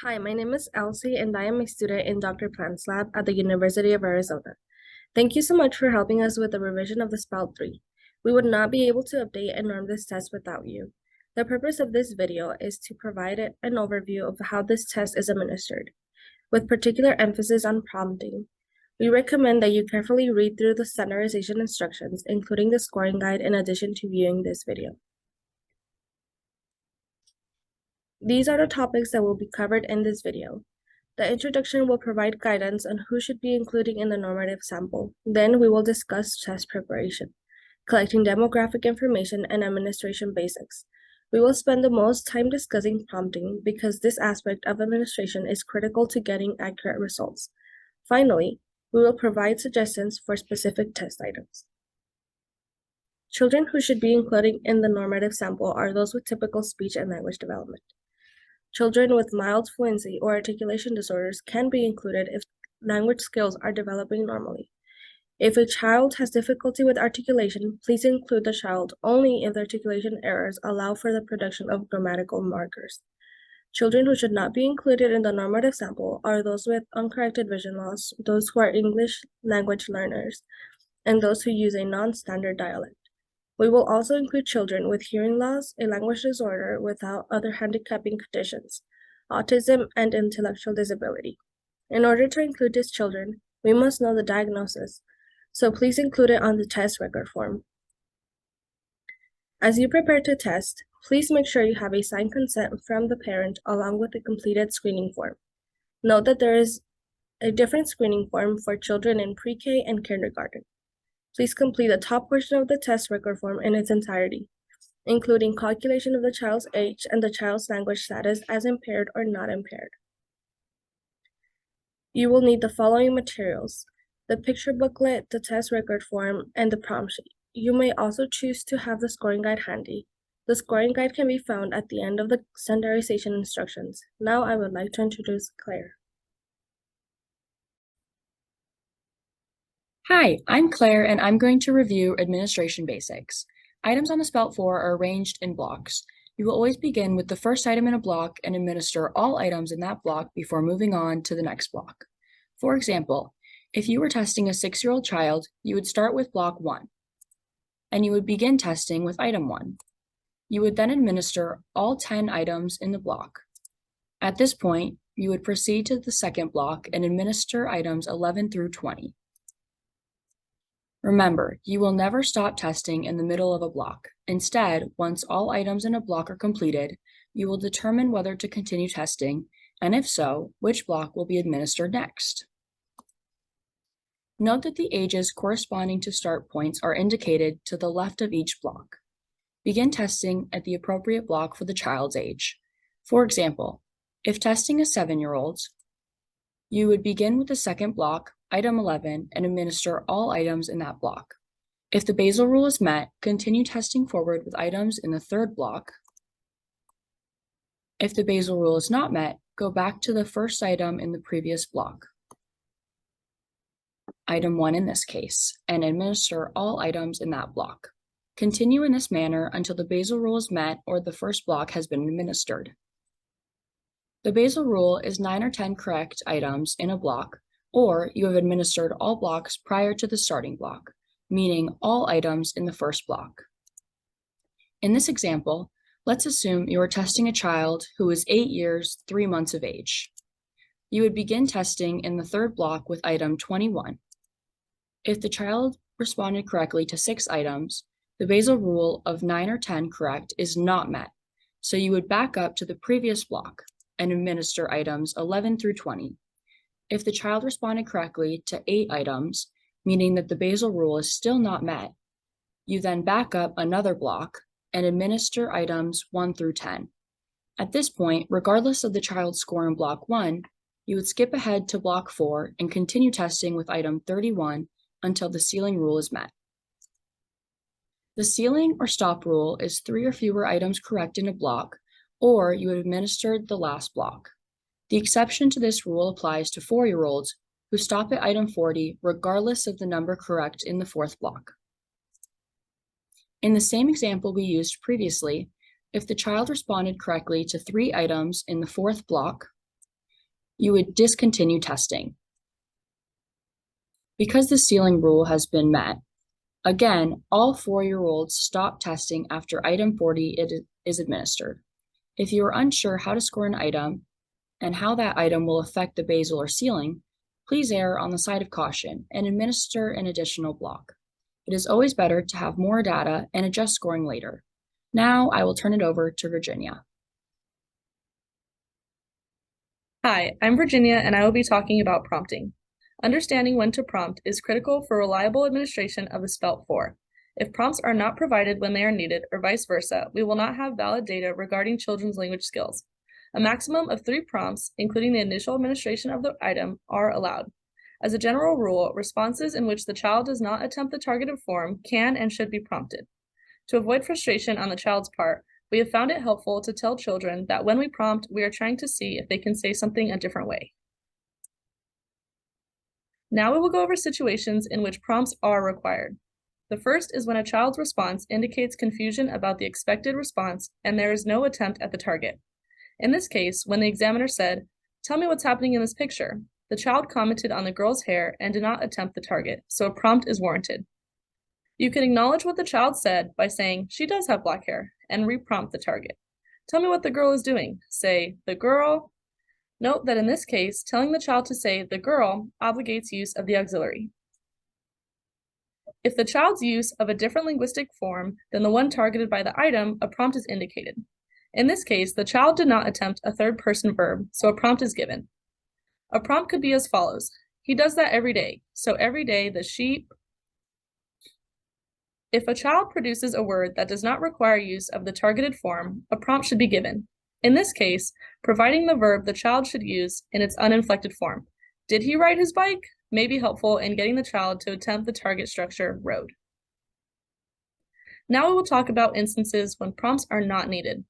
Hi, my name is Elsie, and I am a student in Dr. Plant's lab at the University of Arizona. Thank you so much for helping us with the revision of the SPELT 3. We would not be able to update and norm this test without you. The purpose of this video is to provide an overview of how this test is administered, with particular emphasis on prompting. We recommend that you carefully read through the standardization instructions, including the scoring guide, in addition to viewing this video. These are the topics that will be covered in this video. The introduction will provide guidance on who should be included in the normative sample. Then we will discuss test preparation, collecting demographic information, and administration basics. We will spend the most time discussing prompting because this aspect of administration is critical to getting accurate results. Finally, we will provide suggestions for specific test items. Children who should be included in the normative sample are those with typical speech and language development. Children with mild fluency or articulation disorders can be included if language skills are developing normally. If a child has difficulty with articulation, please include the child only if the articulation errors allow for the production of grammatical markers. Children who should not be included in the normative sample are those with uncorrected vision loss, those who are English language learners, and those who use a non-standard dialect. We will also include children with hearing loss, a language disorder without other handicapping conditions, autism, and intellectual disability. In order to include these children, we must know the diagnosis, so please include it on the test record form. As you prepare to test, please make sure you have a signed consent from the parent along with a completed screening form. Note that there is a different screening form for children in pre-K and kindergarten. Please complete the top portion of the test record form in its entirety, including calculation of the child's age and the child's language status as impaired or not impaired. You will need the following materials: the picture booklet, the test record form, and the prompt sheet. You may also choose to have the scoring guide handy. The scoring guide can be found at the end of the standardization instructions. Now I would like to introduce Claire. Hi, I'm Claire, and I'm going to review administration basics. Items on the SPELT 4 are arranged in blocks. You will always begin with the first item in a block and administer all items in that block before moving on to the next block. For example, if you were testing a 6-year-old child, you would start with block 1, and you would begin testing with item 1. You would then administer all 10 items in the block. At this point, you would proceed to the second block and administer items 11 through 20. Remember, you will never stop testing in the middle of a block. Instead, once all items in a block are completed, you will determine whether to continue testing, and if so, which block will be administered next. Note that the ages corresponding to start points are indicated to the left of each block. Begin testing at the appropriate block for the child's age. For example, if testing a 7-year-old, you would begin with the second block, item 11, and administer all items in that block. If the basal rule is met, continue testing forward with items in the third block. If the basal rule is not met, go back to the first item in the previous block, item 1 in this case, and administer all items in that block. Continue in this manner until the basal rule is met or the first block has been administered. The basal rule is 9 or 10 correct items in a block, or you have administered all blocks prior to the starting block, meaning all items in the first block. In this example, let's assume you are testing a child who is 8 years, 3 months of age. You would begin testing in the third block with item 21. If the child responded correctly to 6 items, the basal rule of 9 or 10 correct is not met, so you would back up to the previous block and administer items 11 through 20. If the child responded correctly to 8 items, meaning that the basal rule is still not met, you then back up another block and administer items 1 through 10. At this point, regardless of the child's score in block 1, you would skip ahead to block 4 and continue testing with item 31 until the ceiling rule is met. The ceiling or stop rule is 3 or fewer items correct in a block, or you have administered the last block. The exception to this rule applies to 4-year-olds who stop at item 40 regardless of the number correct in the fourth block. In the same example we used previously, if the child responded correctly to 3 items in the fourth block, You would discontinue testing. Because the ceiling rule has been met, again, all 4-year-olds stop testing after item 40 is administered. If you are unsure how to score an item and how that item will affect the basal or ceiling, please err on the side of caution and administer an additional block. It is always better to have more data and adjust scoring later. Now I will turn it over to Virginia. Hi, I'm Virginia, and I will be talking about prompting. Understanding when to prompt is critical for reliable administration of the SPELT 4. If prompts are not provided when they are needed, or vice versa, we will not have valid data regarding children's language skills. A maximum of 3 prompts, including the initial administration of the item, are allowed. As a general rule, responses in which the child does not attempt the targeted form can and should be prompted. To avoid frustration on the child's part, we have found it helpful to tell children that when we prompt, we are trying to see if they can say something a different way. Now we will go over situations in which prompts are required. The first is when a child's response indicates confusion about the expected response and there is no attempt at the target. In this case, when the examiner said, "Tell me what's happening in this picture," the child commented on the girl's hair and did not attempt the target, so a prompt is warranted. You can acknowledge what the child said by saying, "She does have black hair," and re-prompt the target. "Tell me what the girl is doing." Say, "The girl." Note that in this case, telling the child to say "the girl" obligates use of the auxiliary. If the child's use of a different linguistic form than the one targeted by the item, a prompt is indicated. In this case, the child did not attempt a third-person verb, so a prompt is given. A prompt could be as follows. "He does that every day, so every day the sheep." If a child produces a word that does not require use of the targeted form, a prompt should be given. In this case, providing the verb the child should use in its uninflected form. "Did he ride his bike?" may be helpful in getting the child to attempt the target structure, rode. Now we will talk about instances when prompts are not needed.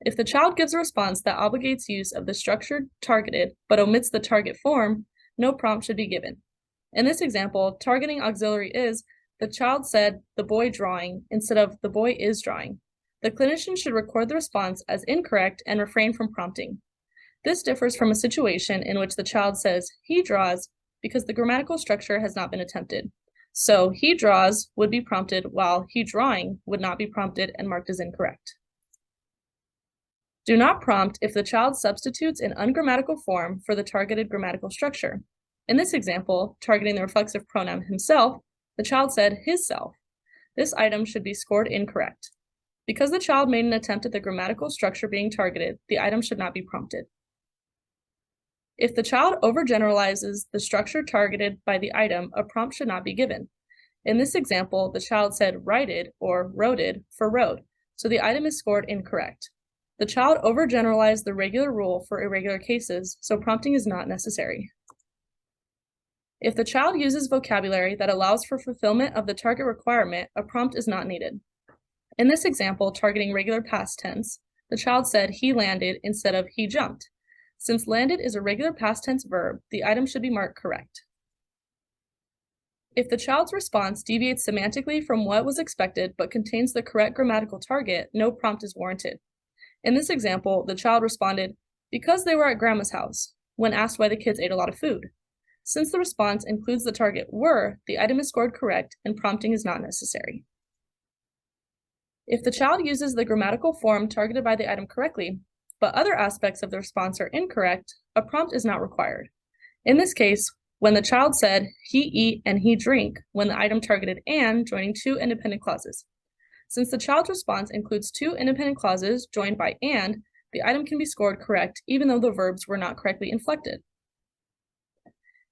If the child gives a response that obligates use of the structure targeted but omits the target form, no prompt should be given. In this example, targeting auxiliary is, the child said, "the boy drawing," instead of "the boy is drawing." The clinician should record the response as incorrect and refrain from prompting. This differs from a situation in which the child says, "he draws," because the grammatical structure has not been attempted. So, "he draws" would be prompted, while "he drawing" would not be prompted and marked as incorrect. Do not prompt if the child substitutes an ungrammatical form for the targeted grammatical structure. In this example, targeting the reflexive pronoun himself, the child said "his self." This item should be scored incorrect. Because the child made an attempt at the grammatical structure being targeted, the item should not be prompted. If the child overgeneralizes the structure targeted by the item, a prompt should not be given. In this example, the child said "righted" or "roaded" for road, so the item is scored incorrect. The child overgeneralized the regular rule for irregular cases, so prompting is not necessary. If the child uses vocabulary that allows for fulfillment of the target requirement, a prompt is not needed. In this example, targeting regular past tense, the child said "he landed" instead of "he jumped." Since landed is a regular past tense verb, the item should be marked correct. If the child's response deviates semantically from what was expected but contains the correct grammatical target, no prompt is warranted. In this example, the child responded, "because they were at grandma's house," when asked why the kids ate a lot of food. Since the response includes the target "were," the item is scored correct and prompting is not necessary. If the child uses the grammatical form targeted by the item correctly, but other aspects of the response are incorrect, a prompt is not required. In this case, when the child said "he eat" and "he drink," when the item targeted "and," joining 2 independent clauses. Since the child's response includes 2 independent clauses joined by "and," the item can be scored correct even though the verbs were not correctly inflected.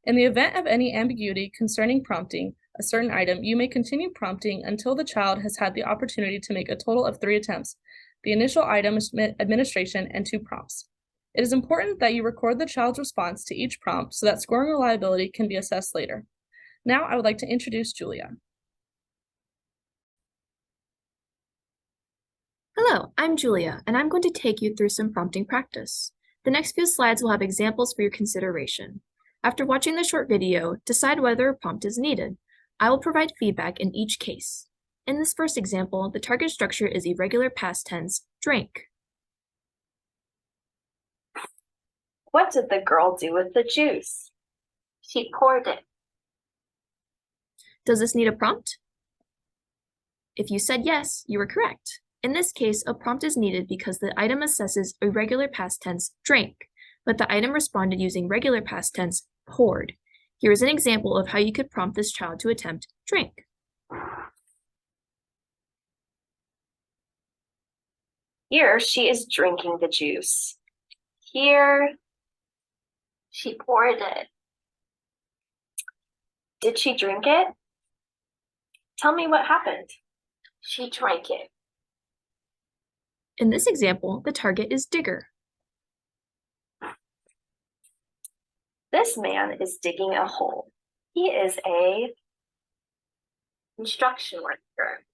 In the event of any ambiguity concerning prompting a certain item, you may continue prompting until the child has had the opportunity to make a total of 3 attempts, the initial item administration, and 2 prompts. It is important that you record the child's response to each prompt so that scoring reliability can be assessed later. Now I would like to introduce Julia. Hello, I'm Julia, and I'm going to take you through some prompting practice. The next few slides will have examples for your consideration. After watching the short video, decide whether a prompt is needed. I will provide feedback in each case. In this first example, the target structure is irregular past tense, drank. What did the girl do with the juice? She poured it. Does this need a prompt? If you said yes, you were correct. In this case, a prompt is needed because the item assesses a regular past tense drank, but the item responded using regular past tense poured. Here is an example of how you could prompt this child to attempt drink. Here she is drinking the juice. Here She poured it. did she drink it? Tell me what happened. She drank it. In this example, the target is digger. This man is digging a hole. He is a Construction worker.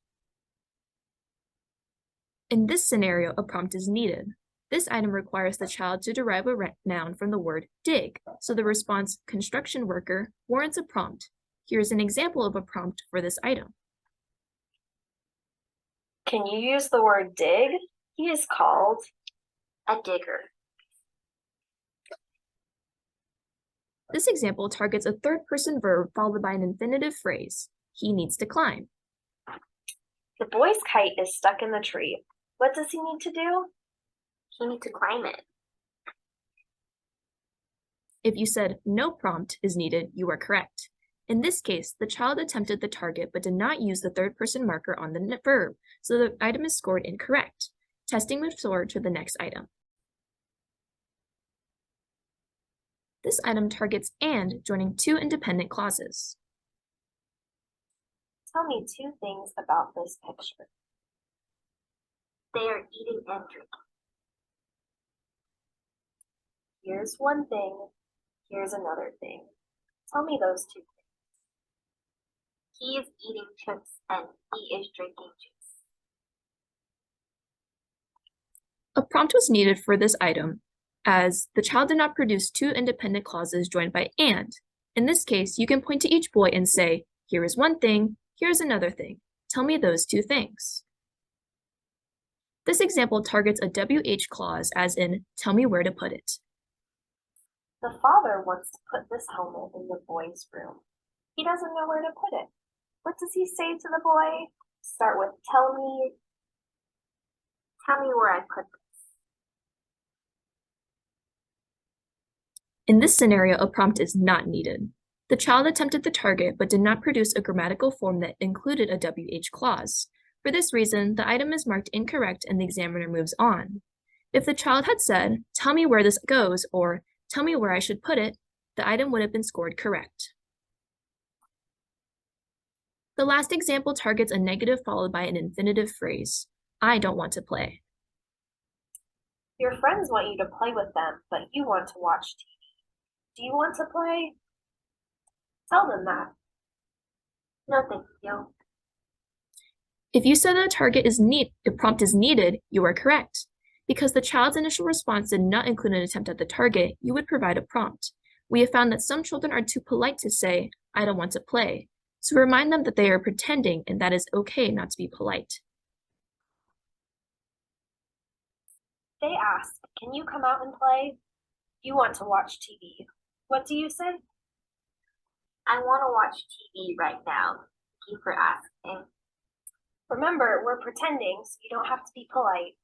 In this scenario, a prompt is needed. This item requires the child to derive a noun from the word dig, so the response construction worker warrants a prompt. Here's an example of a prompt for this item. Can you use the word dig? He is called A digger. This example targets a third-person verb followed by an infinitive phrase. He needs to climb. the boy's kite is stuck in the tree. What does he need to do? He needs to climb it. If you said no prompt is needed, you are correct. In this case, the child attempted the target but did not use the third-person marker on the verb, so the item is scored incorrect. Testing moves forward to the next item. This item targets and joining two independent clauses. Tell me two things about this picture. They are eating and drinking. Here's one thing, here's another thing. Tell me those two things. He is eating chips and he is drinking juice. A prompt was needed for this item, as the child did not produce two independent clauses joined by and. In this case, you can point to each boy and say, here is one thing, here's another thing. Tell me those two things. This example targets a WH clause, as in, tell me where to put it. The father wants to put this helmet in the boy's room. He doesn't know where to put it. What does he say to the boy? Start with, tell me where I put this. In this scenario, a prompt is not needed. The child attempted the target but did not produce a grammatical form that included a WH clause. For this reason, the item is marked incorrect and the examiner moves on. If the child had said, tell me where this goes, or tell me where I should put it, the item would have been scored correct. The last example targets a negative followed by an infinitive phrase. I don't want to play. Your friends want you to play with them, but you want to watch TV. Do you want to play? Tell them that. No, thank you. If you said that a prompt is needed, you are correct. Because the child's initial response did not include an attempt at the target, you would provide a prompt. We have found that some children are too polite to say, I don't want to play. So remind them that they are pretending and that it's okay not to be polite. They ask, can you come out and play? You want to watch TV. What do you say? I want to watch TV right now. Thank you for asking. Remember, we're pretending, so you don't have to be polite.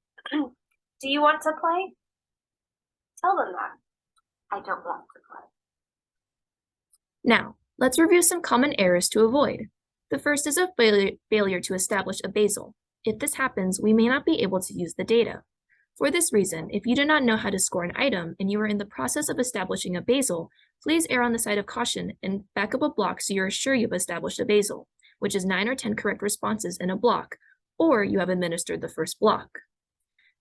Do you want to play? Tell them that. I don't want to play. Now, let's review some common errors to avoid. The first is a failure to establish a basal. If this happens, we may not be able to use the data. For this reason, if you do not know how to score an item and you are in the process of establishing a basal, please err on the side of caution and back up a block so you're sure you've established a basal, which is 9 or 10 correct responses in a block, or you have administered the first block.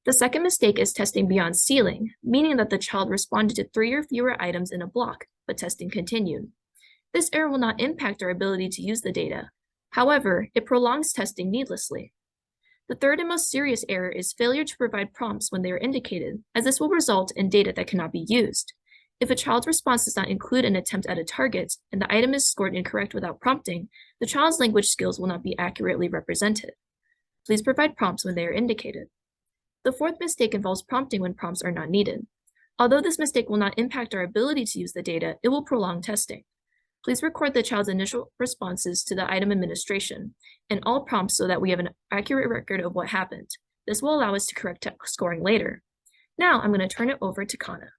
The second mistake is testing beyond ceiling, meaning that the child responded to 3 or fewer items in a block, but testing continued. This error will not impact our ability to use the data. However, it prolongs testing needlessly. The third and most serious error is failure to provide prompts when they are indicated, as this will result in data that cannot be used. If a child's response does not include an attempt at a target, and the item is scored incorrect without prompting, the child's language skills will not be accurately represented. Please provide prompts when they are indicated. The fourth mistake involves prompting when prompts are not needed. Although this mistake will not impact our ability to use the data, it will prolong testing. Please record the child's initial responses to the item administration and all prompts so that we have an accurate record of what happened. This will allow us to correct scoring later. Now I'm going to turn it over to Kana.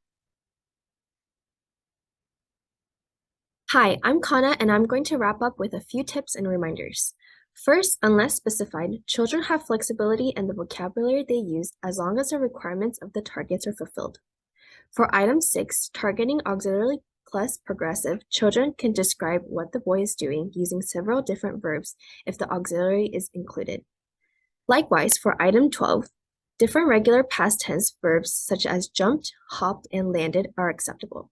Hi, I'm Kana, and I'm going to wrap up with a few tips and reminders. First, unless specified, children have flexibility in the vocabulary they use as long as the requirements of the targets are fulfilled. For item 6, targeting auxiliary plus progressive, children can describe what the boy is doing using several different verbs if the auxiliary is included. Likewise, for item 12, different regular past tense verbs such as jumped, hopped, and landed are acceptable.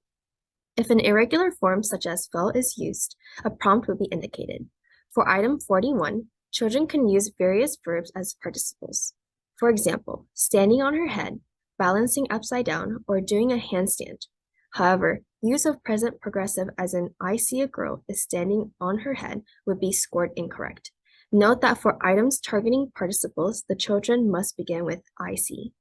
If an irregular form such as fell is used, a prompt will be indicated. For item 41, children can use various verbs as participles. For example, standing on her head, balancing upside down, or doing a handstand. However, use of present progressive as in I see a girl is standing on her head would be scored incorrect. Note that for items targeting participles, the children must begin with I see.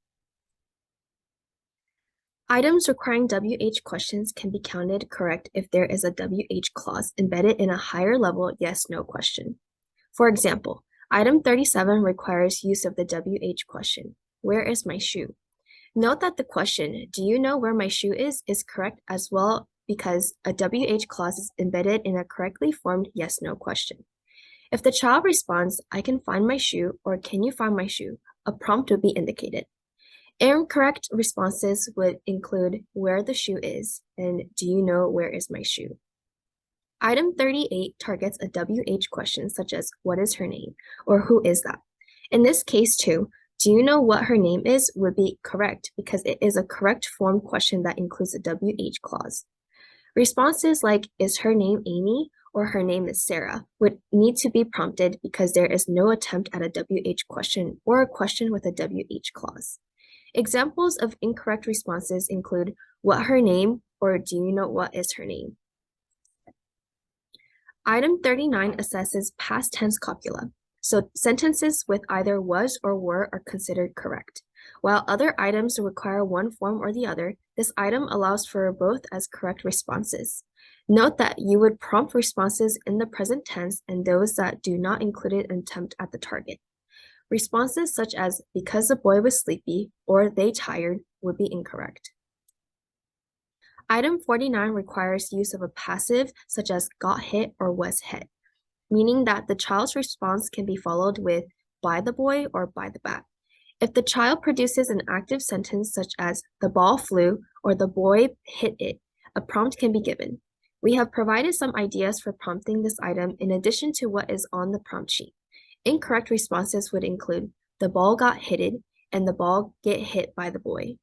Items requiring WH questions can be counted correct if there is a WH clause embedded in a higher level yes/no question. For example, item 37 requires use of the WH question, where is my shoe? Note that the question, do you know where my shoe is correct as well because a WH clause is embedded in a correctly formed yes/no question. If the child responds, I can find my shoe, or can you find my shoe, a prompt will be indicated. Incorrect responses would include where the shoe is and do you know where is my shoe. Item 38 targets a WH question such as what is her name or who is that. In this case too, do you know what her name is would be correct because it is a correct form question that includes a WH clause. Responses like is her name Amy or her name is Sarah would need to be prompted because there is no attempt at a WH question or a question with a WH clause. Examples of incorrect responses include what her name or do you know what is her name. Item 39 assesses past tense copula. So sentences with either was or were are considered correct. While other items require one form or the other, this item allows for both as correct responses. Note that you would prompt responses in the present tense and those that do not include an attempt at the target. Responses such as because the boy was sleepy or they tired would be incorrect. Item 49 requires use of a passive such as got hit or was hit, meaning that the child's response can be followed with by the boy or by the bat. If the child produces an active sentence such as the ball flew or the boy hit it, a prompt can be given. We have provided some ideas for prompting this item in addition to what is on the prompt sheet. Incorrect responses would include the ball got hitted and the ball get hit by the boy.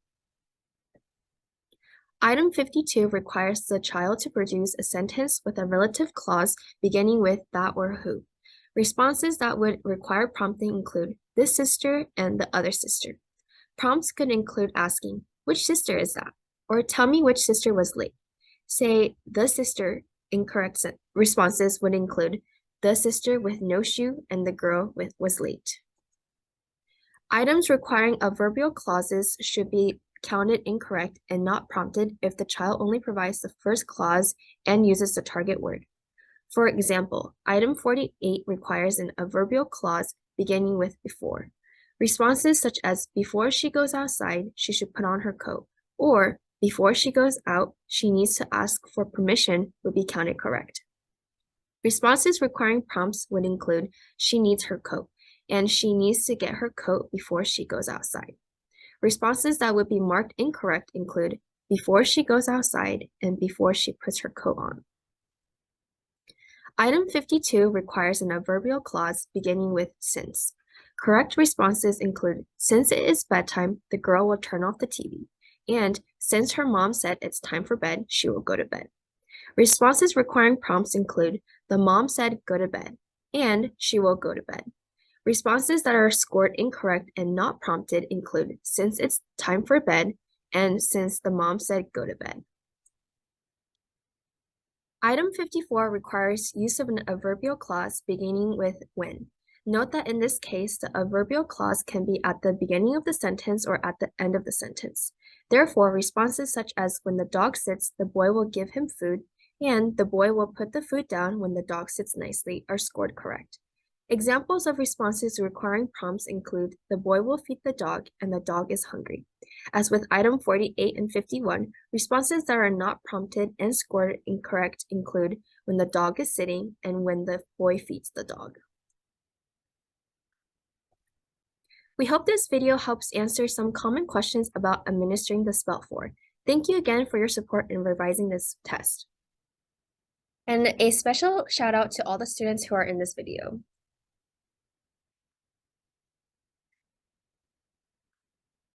Item 52 requires the child to produce a sentence with a relative clause beginning with that or who. Responses that would require prompting include this sister and the other sister. Prompts could include asking, which sister is that? Or tell me which sister was late. Say, the sister. Incorrect responses would include the sister with no shoe and the girl was late. Items requiring adverbial clauses should be counted incorrect and not prompted if the child only provides the first clause and uses the target word. For example, item 48 requires an adverbial clause beginning with before. Responses such as before she goes outside, she should put on her coat, or before she goes out, she needs to ask for permission would be counted correct. Responses requiring prompts would include she needs her coat and she needs to get her coat before she goes outside. Responses that would be marked incorrect include before she goes outside and before she puts her coat on. Item 52 requires an adverbial clause beginning with since. Correct responses include since it is bedtime, the girl will turn off the TV, and since her mom said it's time for bed, she will go to bed. Responses requiring prompts include the mom said go to bed, and she will go to bed. Responses that are scored incorrect and not prompted include since it's time for bed and since the mom said go to bed. Item 54 requires use of an adverbial clause beginning with when. Note that in this case, the adverbial clause can be at the beginning of the sentence or at the end of the sentence. Therefore, responses such as when the dog sits, the boy will give him food, and the boy will put the food down when the dog sits nicely are scored correct. Examples of responses requiring prompts include the boy will feed the dog and the dog is hungry. As with item 48 and 51, responses that are not prompted and scored incorrect include when the dog is sitting and when the boy feeds the dog. We hope this video helps answer some common questions about administering the SPELT 4. Thank you again for your support in revising this test. And a special shout out to all the students who are in this video.